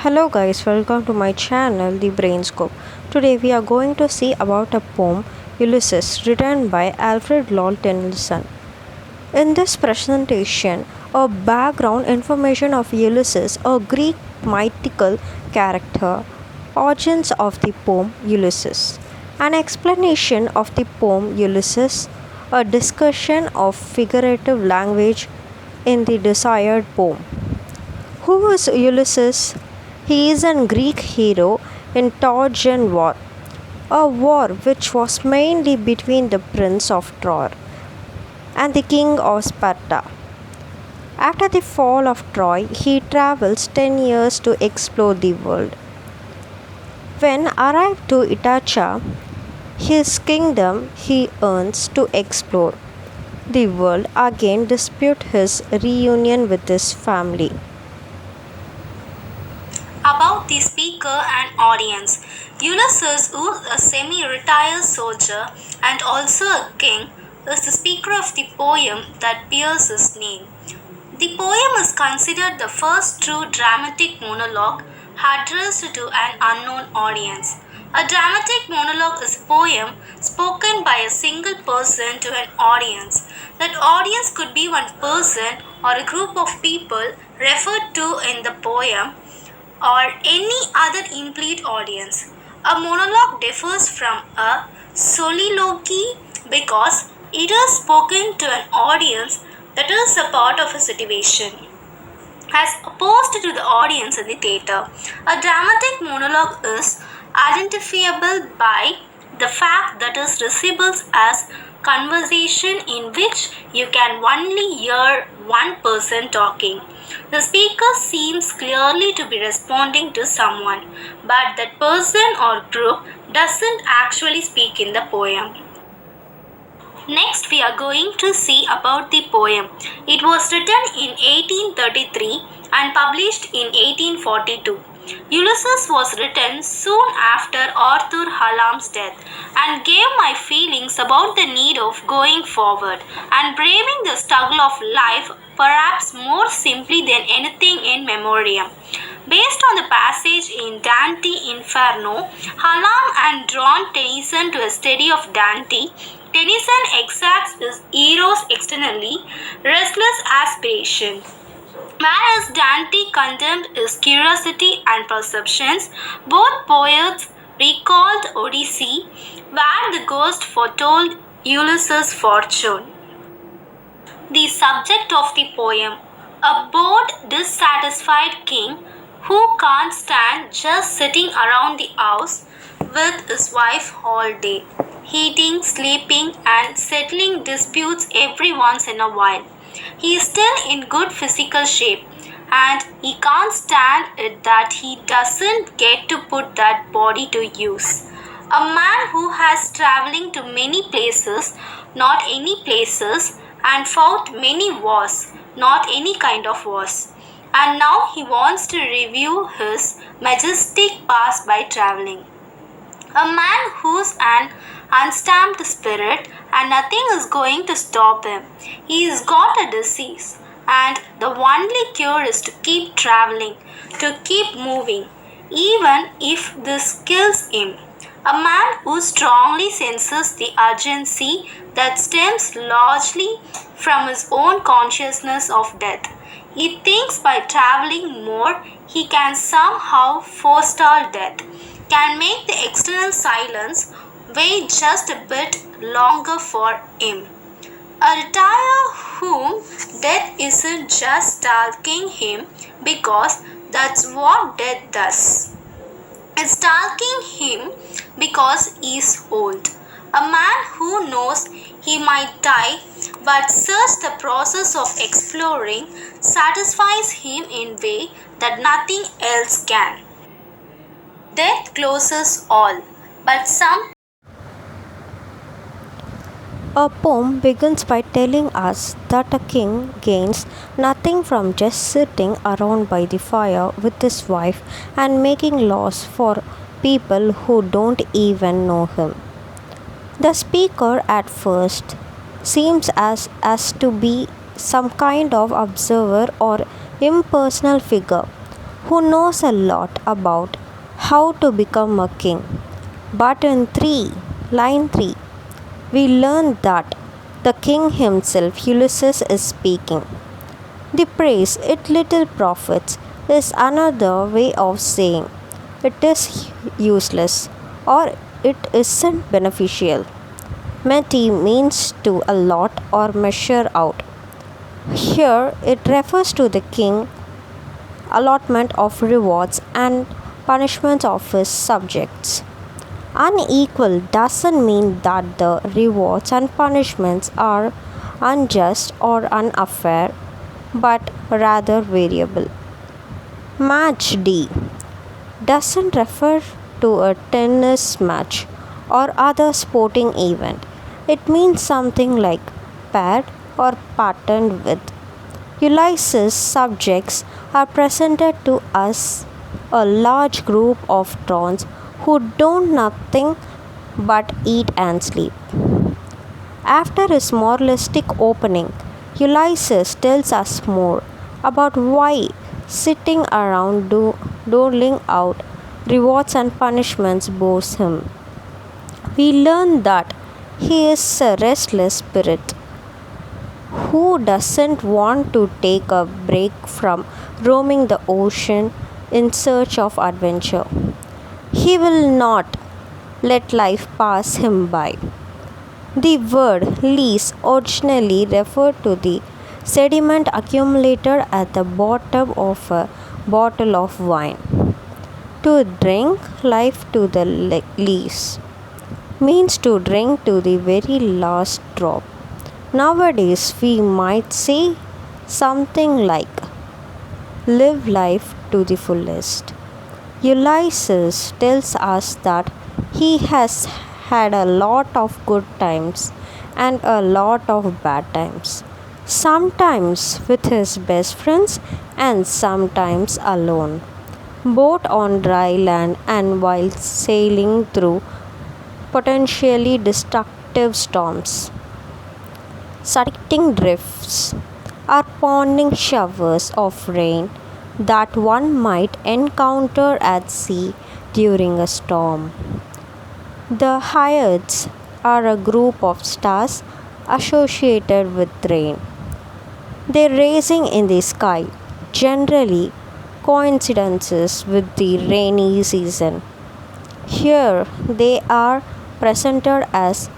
Hello guys, welcome to my channel The Brain Scope. Today we are going to see about a poem Ulysses written by Alfred Tennyson. In this presentation, a background information of Ulysses, a Greek mythical character, origins of the poem Ulysses, an explanation of the poem Ulysses, a discussion of figurative language in the desired poem. Who is Ulysses? He is a Greek hero in Trojan War, a war which was mainly between the prince of Troy and the king of Sparta. After the fall of Troy, he travels 10 years to explore the world. When arrived to Ithaca, his kingdom, he earns to explore the world again dispute his reunion with his family. About the speaker and audience. Ulysses, who is a semi-retired soldier and also a king, is the speaker of the poem that bears his name. The poem is considered the first true dramatic monologue addressed to an unknown audience. A dramatic monologue is a poem spoken by a single person to an audience. That audience could be one person or a group of people referred to in the poem or any other implied audience. A monologue differs from a soliloquy because it is spoken to an audience that is a part of a situation, as opposed to the audience in the theatre. A dramatic monologue is identifiable by the fact that it resembles as conversation in which you can only hear one person talking. The speaker seems clearly to be responding to someone, but that person or group doesn't actually speak in the poem. Next, we are going to see about the poem. It was written in 1833 and published in 1842. Ulysses was written soon after Arthur Hallam's death and gave my feelings about the need of going forward and braving the struggle of life perhaps more simply than anything in memoriam. Based on the passage in Dante Inferno, Hallam and drawn Tennyson to a study of Dante. Tennyson exacts his hero's externally restless aspiration, whereas Dante condemned his curiosity and perceptions. Both poets recalled Odyssey, where the ghost foretold Ulysses' fortune. The subject of the poem: a bored, dissatisfied king who can't stand just sitting around the house with his wife all day, eating, sleeping, and settling disputes every once in a while. He is still in good physical shape, and he can't stand it that he doesn't get to put that body to use. A man who has traveling to many places, not any places, and fought many wars, not any kind of wars. And now he wants to review his majestic past by traveling. A man who's an unstamped spirit and nothing is going to stop him. He's got a disease, and the only cure is to keep traveling, to keep moving, even if this kills him. A man who strongly senses the urgency that stems largely from his own consciousness of death. He thinks by traveling more, he can somehow forestall death, can make the external silence wait just a bit longer for him. A retirer whom death isn't just stalking him because that's what death does. It's stalking him because he's old. A man who knows he might die, but such the process of exploring satisfies him in a way that nothing else can. Death closes all, but some. A poem begins by telling us that a king gains nothing from just sitting around by the fire with his wife and making laws for people who don't even know him. The speaker at first seems as to be some kind of observer or impersonal figure who knows a lot about how to become a king. But in line 3, we learn that the king himself, Ulysses, is speaking. The praise it little profits is another way of saying it is useless or it isn't beneficial. Meti means to allot or measure out. Here it refers to the king allotment of rewards and punishments of his subjects. Unequal doesn't mean that the rewards and punishments are unjust or unfair, but rather variable. Match D doesn't refer to a tennis match or other sporting event. It means something like paired or patterned with. Ulysses' subjects are presented to us a large group of trons who do nothing but eat and sleep. After his moralistic opening, Ulysses tells us more about why sitting around doling out rewards and punishments bores him. We learn that he is a restless spirit who doesn't want to take a break from roaming the ocean in search of adventure. He will not let life pass him by. The word lees originally referred to the sediment accumulated at the bottom of a bottle of wine. To drink life to the lees means to drink to the very last drop. Nowadays, we might say something like live life to the fullest. Ulysses tells us that he has had a lot of good times and a lot of bad times, sometimes with his best friends and sometimes alone, both on dry land and while sailing through potentially destructive storms. Sucking drifts are pounding showers of rain that one might encounter at sea during a storm. The Hyades are a group of stars associated with rain. They racing in the sky, generally coincidences with the rainy season. Here they are presented as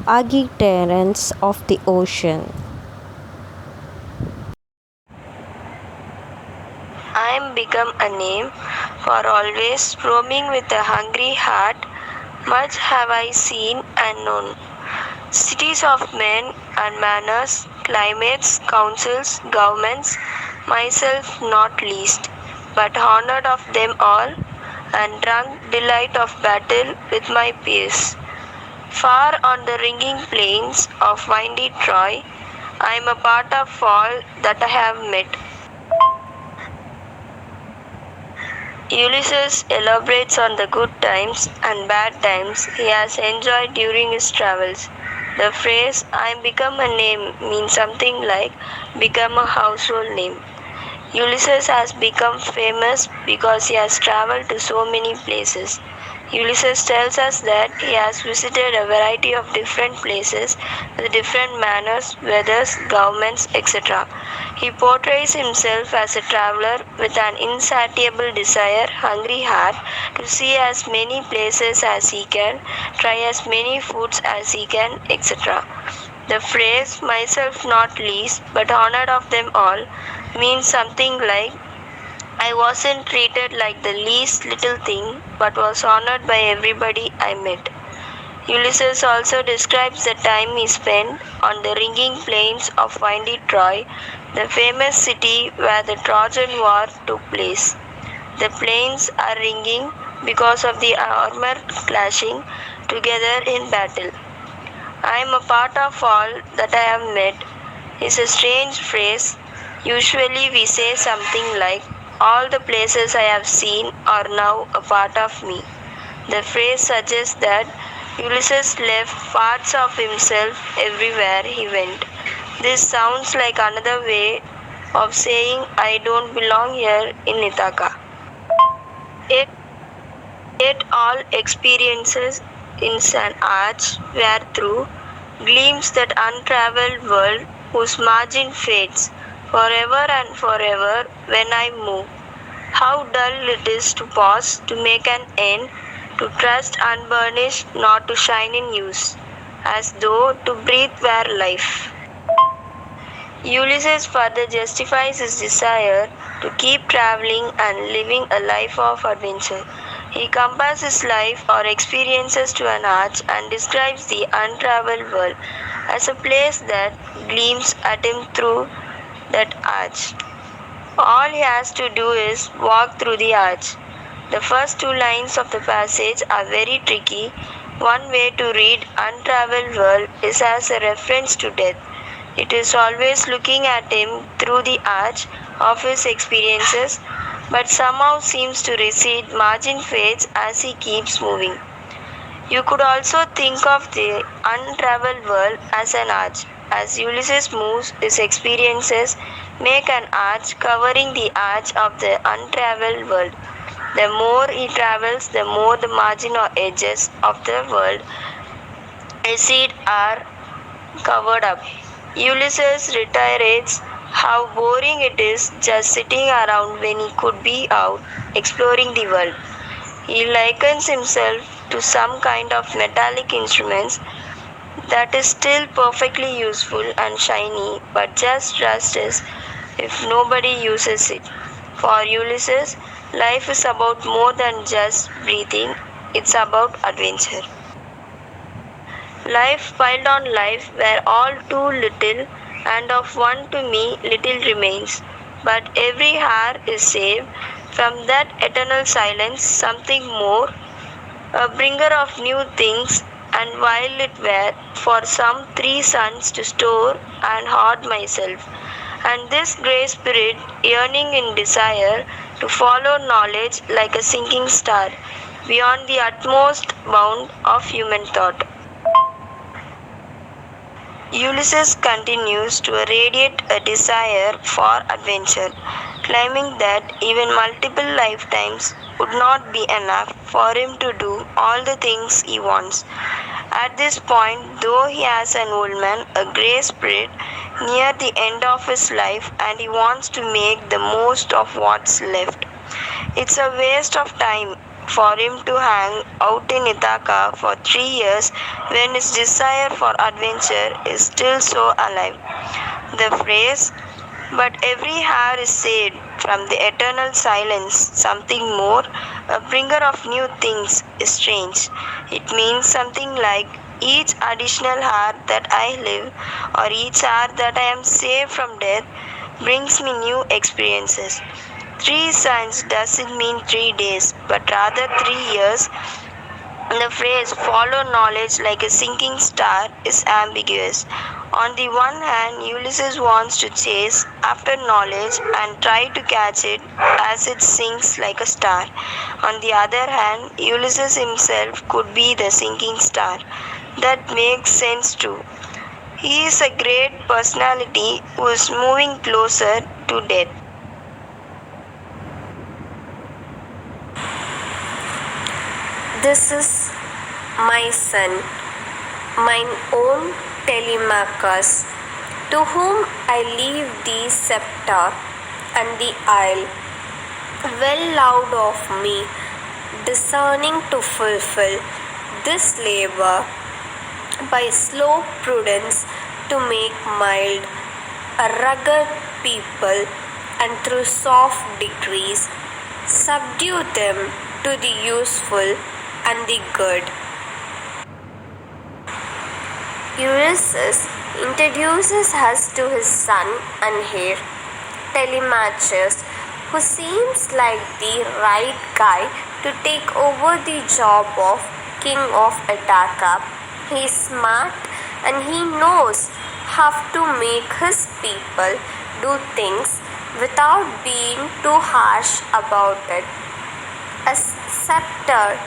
architects of the ocean. I am become a name for always roaming with a hungry heart. Much have I seen and known. Cities of men and manners, climates, councils, governments, myself not least, but honored of them all, and drunk delight of battle with my peers. Far on the ringing plains of windy Troy, I am a part of all that I have met. Ulysses elaborates on the good times and bad times he has enjoyed during his travels. The phrase I become a name means something like become a household name. Ulysses has become famous because he has traveled to so many places. Ulysses tells us that he has visited a variety of different places with different manners, weathers, governments, etc. He portrays himself as a traveler with an insatiable desire, hungry heart to see as many places as he can, try as many foods as he can, etc. The phrase myself not least but honored of them all means something like I wasn't treated like the least little thing, but was honored by everybody I met. Ulysses also describes the time he spent on the ringing plains of windy Troy, the famous city where the Trojan War took place. The plains are ringing because of the armor clashing together in battle. I am a part of all that I have met is a strange phrase. Usually we say something like all the places I have seen are now a part of me. The phrase suggests that Ulysses left parts of himself everywhere he went. This sounds like another way of saying I don't belong here in Ithaca. Yet, yet all experiences in an arch were through gleams that untraveled world whose margin fades forever and forever when I move. How dull it is to pause, to make an end, to trust unburnished, not to shine in use, as though to breathe were life. Ulysses further justifies his desire to keep traveling and living a life of adventure. He compares his life or experiences to an arch and describes the untraveled world as a place that gleams at him through that arch. All he has to do is walk through the arch. The first two lines of the passage are very tricky. One way to read untraveled world is as a reference to death. It is always looking at him through the arch of his experiences, but somehow seems to recede, margin fades as he keeps moving. You could also think of the untraveled world as an arch. As Ulysses moves, his experiences make an arch covering the arch of the untraveled world. The more he travels, the more the margin or edges of the world recede are covered up. Ulysses reiterates how boring it is just sitting around when he could be out exploring the world. He likens himself to some kind of metallic instruments that is still perfectly useful and shiny but just rusts if nobody uses it. For Ulysses, life is about more than just breathing, it's about adventure. Life piled on life were all too little, and of one to me little remains. But every hour is saved from that eternal silence, something more, a bringer of new things, and while it were for some 3 suns to store and hoard myself, and this grey spirit yearning in desire to follow knowledge like a sinking star beyond the utmost bound of human thought. Ulysses continues to radiate a desire for adventure, claiming that even multiple lifetimes would not be enough for him to do all the things he wants. At this point, though he has an old man, a grey spirit, near the end of his life, and he wants to make the most of what's left. It's a waste of time for him to hang out in Ithaca for 3 years when his desire for adventure is still so alive. The phrase, but every hair is saved from the eternal silence, something more, a bringer of new things, is strange. It means something like each additional hour that I live, or each hour that I am saved from death, brings me new experiences. 3 suns doesn't mean 3 days, but rather 3 years. The phrase follow knowledge like a sinking star is ambiguous. On the one hand, Ulysses wants to chase after knowledge and try to catch it as it sinks like a star. On the other hand, Ulysses himself could be the sinking star. That makes sense too. He is a great personality who is moving closer to death. This is my son, mine own Telemachus, to whom I leave the sceptre and the isle, well loud of me, discerning to fulfill this labor by slow prudence to make mild a rugged people, and through soft degrees subdue them to the useful and the good. Ulysses introduces us to his son and heir, Telemachus, who seems like the right guy to take over the job of king of Ithaca. He is smart and he knows how to make his people do things without being too harsh about it. A scepter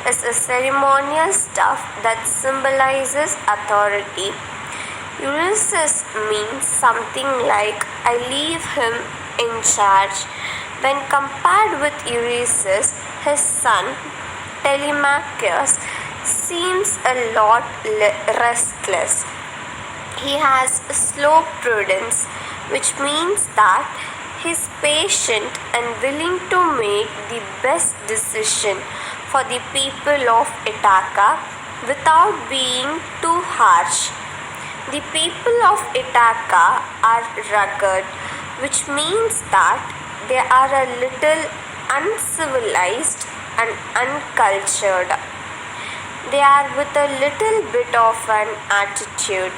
is a ceremonial stuff that symbolizes authority. Ulysses means something like I leave him in charge. When compared with Ulysses, his son Telemachus seems a lot restless. He has slow prudence, which means that he's patient and willing to make the best decision for the people of Ithaca without being too harsh. The people of Ithaca are rugged, which means that they are a little uncivilized and uncultured. They are with a little bit of an attitude.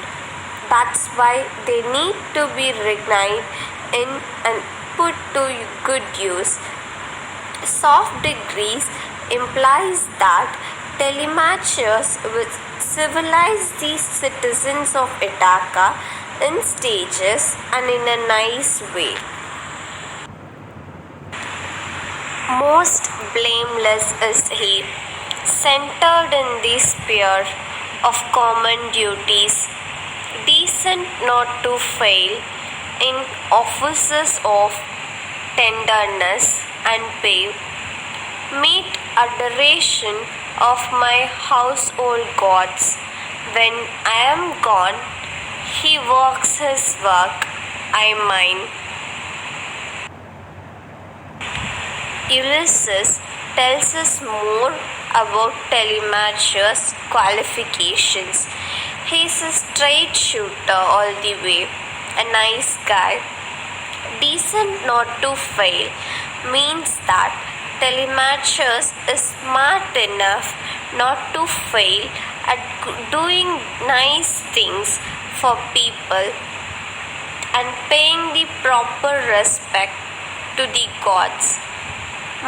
That's why they need to be recognized in and put to good use. Soft degrees implies that Telemachus will civilize the citizens of Ithaca in stages and in a nice way. Most blameless is he, centered in the sphere of common duties, decent not to fail in offices of tenderness and pay, meet adoration of my household gods. When I am gone, he works his work, I mine. Ulysses tells us more about Telemachus' qualifications. He's a straight shooter all the way, a nice guy. Decent not to fail means that Telemachus is smart enough not to fail at doing nice things for people and paying the proper respect to the gods.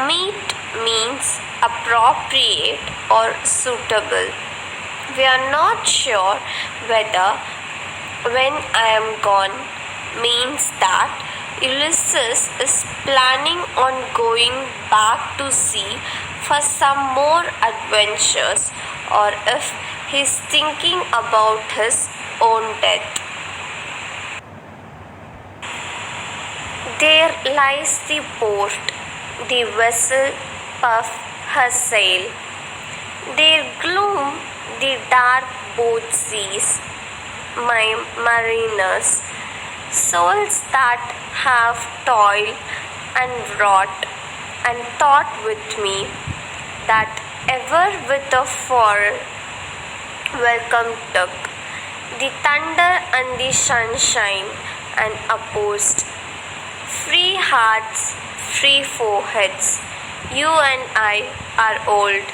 Meet means appropriate or suitable. We are not sure whether when I am gone means that Ulysses is planning on going back to sea for some more adventures or if he's thinking about his own death. There lies the port. The vessel puffs her sail. There gloom the dark boat seas. My mariners, souls that have toiled and wrought and thought with me, that ever with a welcome took the thunder and the sunshine and opposed. Free hearts, free foreheads, you and I are old.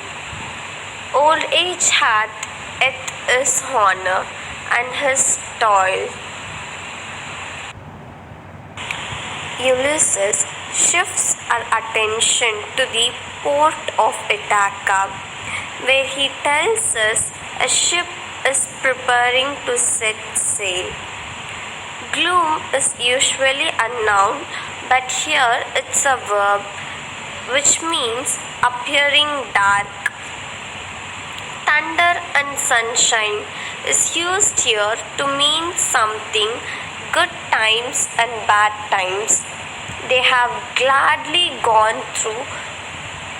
Old age hath it his honor and his toil. Ulysses shifts our attention to the port of Ithaca, where he tells us a ship is preparing to set sail. Gloom is usually a noun, but here it's a verb, which means appearing dark. Thunder and sunshine is used here to mean something, good times and bad times. They have gladly gone through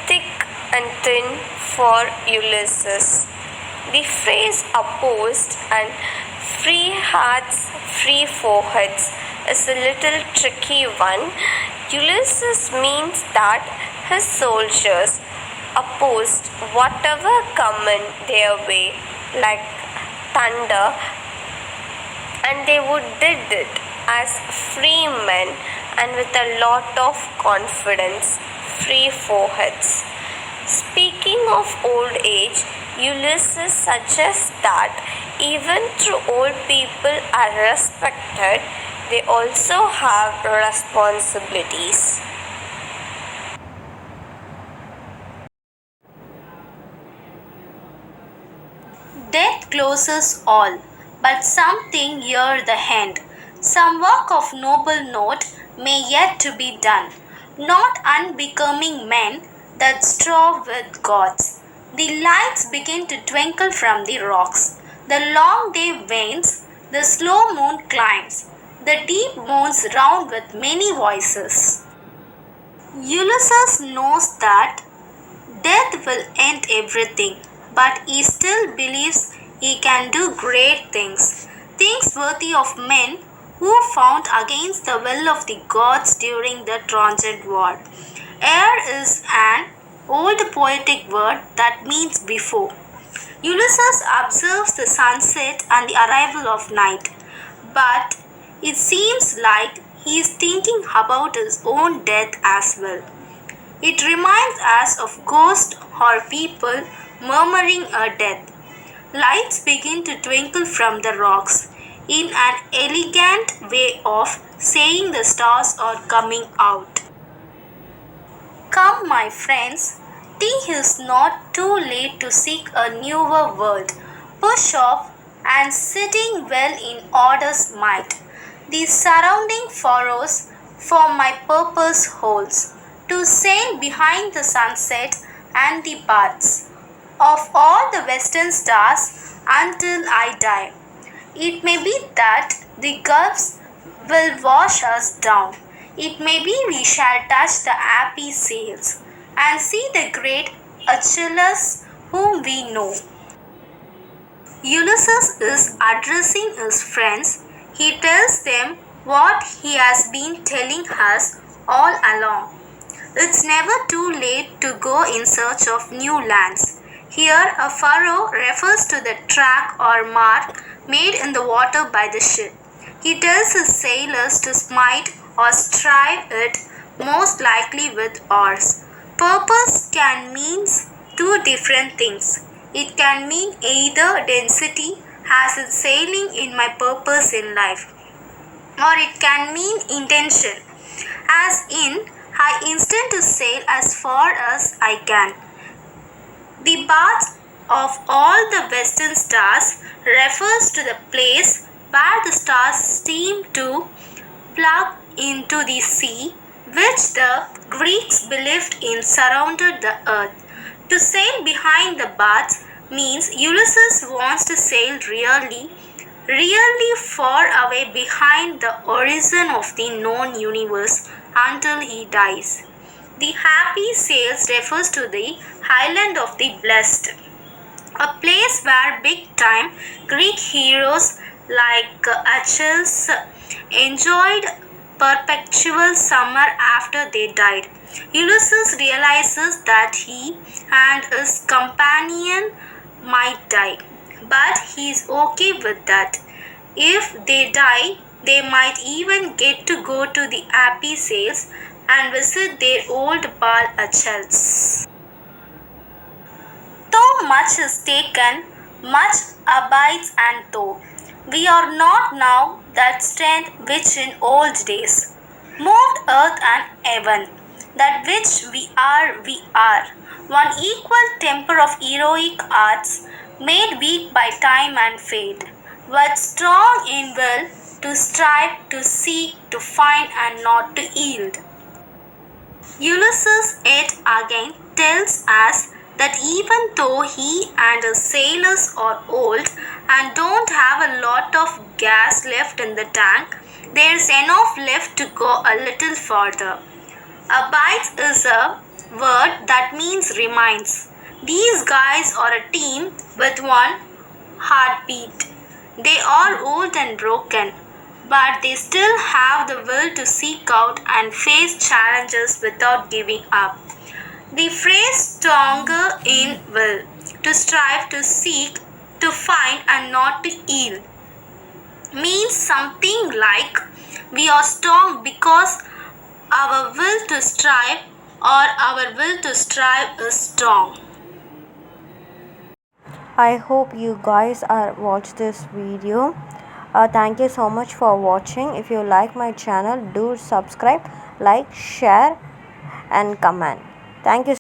thick and thin for Ulysses. The phrase opposed and free hearts, free foreheads is a little tricky one. Ulysses means that his soldiers opposed whatever come in their way like thunder, and they did it as free men and with a lot of confidence, free foreheads. Speaking of old age, Ulysses suggests that even though old people are respected, they also have responsibilities. Death closes all, but something near the end. Some work of noble note may yet to be done, not unbecoming men that strive with gods. The lights begin to twinkle from the rocks. The long day wanes, the slow moon climbs. The deep moans round with many voices. Ulysses knows that will end everything, but he still believes he can do great things, things worthy of men who fought against the will of the gods during the Trojan War. Ere is an old poetic word that means before. Ulysses observes the sunset and the arrival of night, but it seems like he is thinking about his own death as well. It reminds us of ghosts or people murmuring a death. Lights begin to twinkle from the rocks in an elegant way of saying the stars are coming out. Come, my friends, tea is not too late to seek a newer world. Push off and sitting well in order's might. The surrounding furrows for my purpose holds, to sail behind the sunset and the paths of all the western stars until I die. It may be that the gulfs will wash us down. It may be we shall touch the happy sails and see the great Achilles whom we know. Ulysses is addressing his friends. He tells them what he has been telling us all along. It's never too late to go in search of new lands. Here, a furrow refers to the track or mark made in the water by the ship. He tells his sailors to smite or strive it, most likely with oars. Purpose can mean two different things. It can mean either density, as in sailing in my purpose in life, or it can mean intention, as in I intend to sail as far as I can. The path of all the western stars refers to the place where the stars seem to plug into the sea, which the Greeks believed in surrounded the earth. To sail behind the baths means Ulysses wants to sail really far away behind the horizon of the known universe until he dies. The happy sails refers to the island of the blessed, a place where big time Greek heroes like Achilles enjoyed perpetual summer after they died. Ulysses realizes that he and his companion might die, but he is okay with that. If they die, they might even get to go to the happy sails and visit their old pal Achilles. Though much is taken, much abides, and though we are not now that strength which in old days moved earth and heaven, that which we are, one equal temper of heroic arts, made weak by time and fate, but strong in will to strive, to seek, to find, and not to yield. Ulysses yet again tells us that even though he and his sailors are old and don't have a lot of gas left in the tank, there is enough left to go a little further. Abides is a word that means remains. These guys are a team with one heartbeat. They are old and broken, but they still have the will to seek out and face challenges without giving up. The phrase stronger in will, to strive, to seek, to find, and not to yield, means something like we are strong because our will to strive or our will to strive is strong. I hope you guys are watch this video. Thank you so much for watching. If you like my channel, do subscribe, like, share and comment. Thank you.